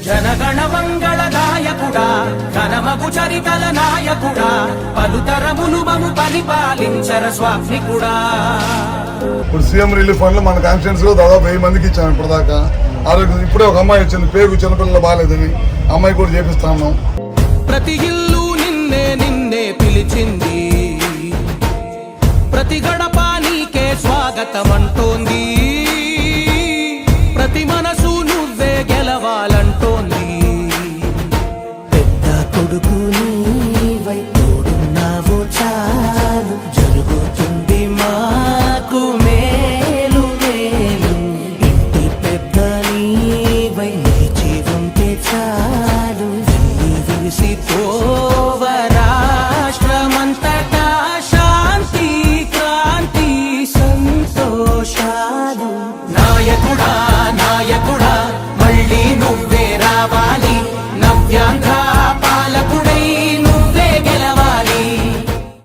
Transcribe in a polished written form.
జనగణ మంగళ నాయకుడా ఘనమగు చరితల నాయకుడా పలుతరములు మము పరిపాలించర స్వామికుడా. ఇప్పుడు సీఎం రిలీఫ్ ఫండ్ మన కాన్స్టిట్యూన్స్ లో దాదాపు 1000 మందికి ఇచ్చాము ఇప్పటిదాకా. ఆరోగ్యం ఇప్పుడే ఒక అమ్మాయి వచ్చింది, పేరు చిన్నపిల్లలు బాగాలేదని అమ్మాయి కూడా చేపిస్తా ఉన్నాం. ప్రతి ఇల్లు నిన్నే నిన్నే పిలిచింది, ప్రతి గడప నీకే స్వాగతం అంటోంది.